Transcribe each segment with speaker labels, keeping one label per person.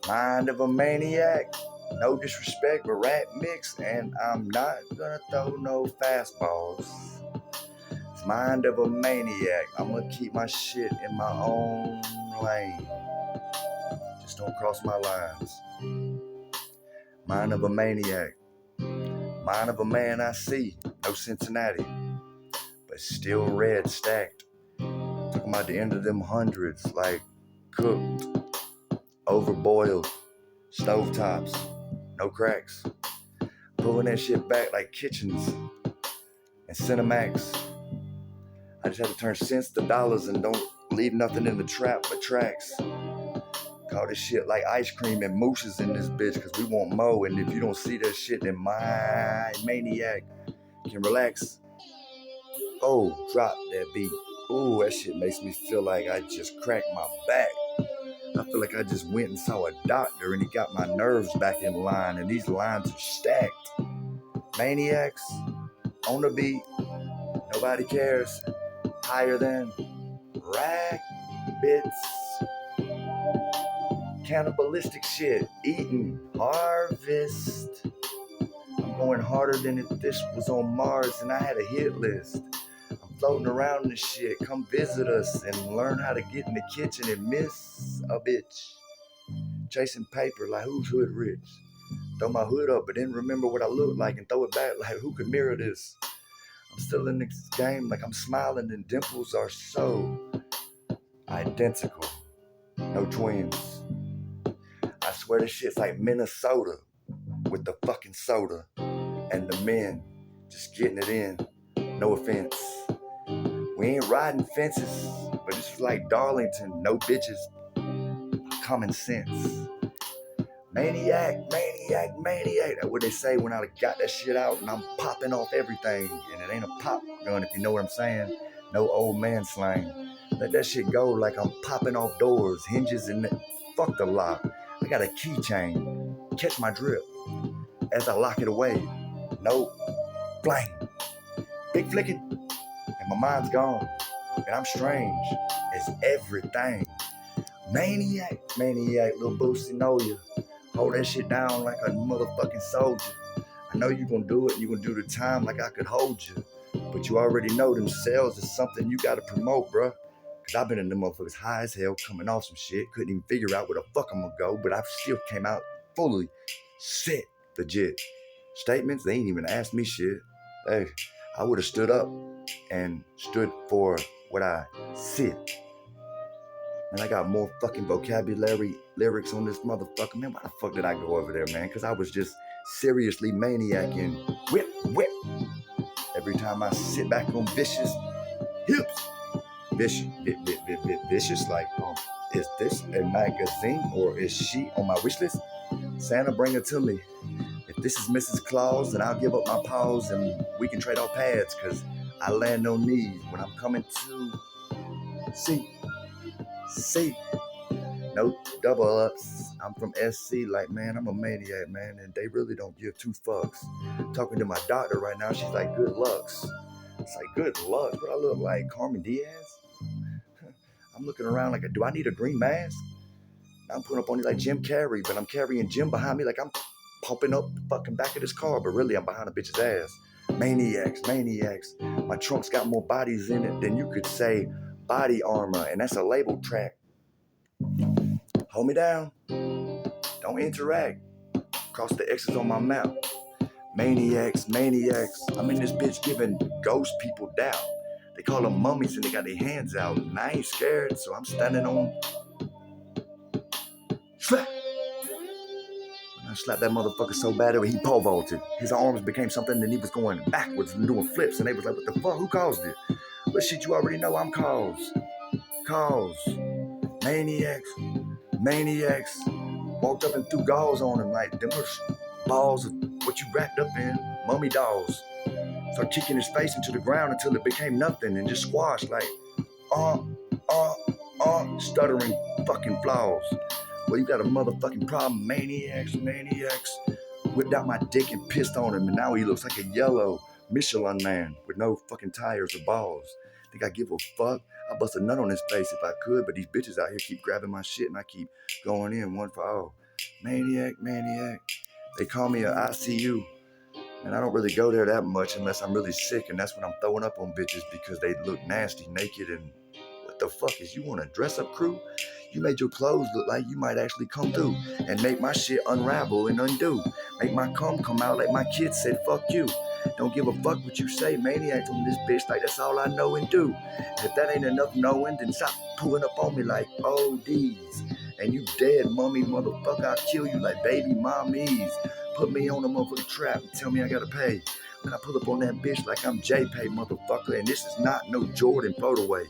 Speaker 1: Mind of a maniac, no disrespect, but rat mix, and I'm not gonna throw no fastballs. It's mind of a maniac, I'm gonna keep my shit in my own lane. Just don't cross my lines. Mind of a maniac, mind of a man I see, no Cincinnati, but still red stacked. Talking about the end of them hundreds, like cooked, overboiled, stovetops, no cracks. Pulling that shit back like kitchens and Cinemax. I just had to turn cents to dollars and don't leave nothing in the trap but tracks. Call this shit like ice cream and mooses in this bitch, cause we want mo. And if you don't see that shit, then my maniac can relax. Oh, drop that beat. Ooh, that shit makes me feel like I just cracked my back. I feel like I just went and saw a doctor and he got my nerves back in line, and these lines are stacked. Maniacs on the beat, nobody cares. Higher than rabbits. Cannibalistic shit, eating, harvest. I'm going harder than if this was on Mars and I had a hit list. I'm floating around this shit. Come visit us and learn how to get in the kitchen and miss a bitch. Chasing paper like who's hood rich. Throw my hood up but then remember what I look like and throw it back like who could mirror this. I'm still in this game like I'm smiling and dimples are so identical. No twins. I swear this shit's like Minnesota with the fucking soda and the men just getting it in. No offense. We ain't riding fences, but this is like Darlington. No bitches. Common sense. Maniac, maniac, maniac. That's what they say when I got that shit out and I'm popping off everything. And it ain't a pop gun if you know what I'm saying. No old man slang. Let that shit go like I'm popping off doors, hinges, and fuck the lock. I got a keychain. Catch my drip as I lock it away. No flame. Big flicking. And my mind's gone. And I'm strange as everything. Maniac, maniac, little Boosie, know you. Hold that shit down like a motherfucking soldier. I know you gonna do it and you gonna do the time like I could hold you. But you already know them sales is something you gotta promote, bruh. Cause I've been in them motherfuckers high as hell coming off some shit. Couldn't even figure out where the fuck I'm gonna go, but I still came out fully set, legit. Statements, they ain't even asked me shit. Hey, I would've stood up and stood for what I said. And I got more fucking vocabulary lyrics on this motherfucker. Man, why the fuck did I go over there, man? Cause I was just seriously maniacing. Whip, whip. Every time I sit back on vicious hips. Vicious, like, is this a magazine or is she on my wish list? Santa, bring her to me. If this is Mrs. Claus, then I'll give up my paws and we can trade our pads, cause I land on knees when I'm coming to see. No double ups. I'm from SC, like, man, I'm a maniac, man, and they really don't give two fucks. Talking to my doctor right now, she's like, good lucks. It's like, good luck. What I look like, Carmen Diaz? I'm looking around like, do I need a green mask? I'm putting up on you like Jim Carrey, but I'm carrying Jim behind me like I'm pumping up the fucking back of this car, but really I'm behind a bitch's ass. Maniacs, maniacs. My trunk's got more bodies in it than you could say body armor, and that's a label track. Hold me down. Don't interact. Cross the X's on my map. Maniacs, maniacs. I'm in this bitch giving ghost people doubt. They call them mummies and they got their hands out. And I ain't scared, so I'm standing on. Slap! I slapped that motherfucker so bad that he pole vaulted. His arms became something and he was going backwards and doing flips. And they was like, what the fuck? Who caused it? But shit, you already know I'm cause. Maniacs. Maniacs. Walked up and threw gauze on him like them balls of what you wrapped up in. Mummy dolls. Start kicking his face into the ground until it became nothing and just squashed like, stuttering fucking flaws. Well, you got a motherfucking problem, maniacs. Whipped out my dick and pissed on him, and now he looks like a yellow Michelin man with no fucking tires or balls. Think I give a fuck? I bust a nut on his face if I could, but these bitches out here keep grabbing my shit and I keep going in one for all. Maniac, maniac. They call me a ICU. And I don't really go there that much unless I'm really sick, and that's when I'm throwing up on bitches because they look nasty, naked, and what the fuck is you want a dress-up crew? You made your clothes look like you might actually come through and make my shit unravel and undo. Make my cum come out like my kids said, fuck you. Don't give a fuck what you say, maniac on this bitch, like that's all I know and do. And if that ain't enough knowing, then stop pulling up on me like ODs. And you dead, mummy, motherfucker, I'll kill you like baby mommies. Put me on a motherfucking trap and tell me I gotta pay. Then I pull up on that bitch like I'm J-Pay, motherfucker, and this is not no Jordan photo way.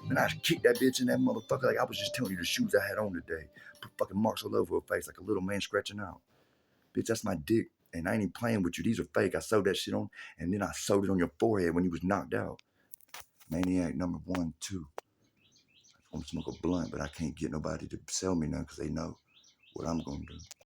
Speaker 1: Man, I kicked that bitch in that motherfucker like I was just telling you the shoes I had on today. Put fucking marks all over her face like a little man scratching out. Bitch, that's my dick, and I ain't even playing with you. These are fake. I sewed that shit on, and then I sewed it on your forehead when you was knocked out. Maniac number 1, 2. I want to smoke a blunt, but I can't get nobody to sell me none because they know what I'm gonna do.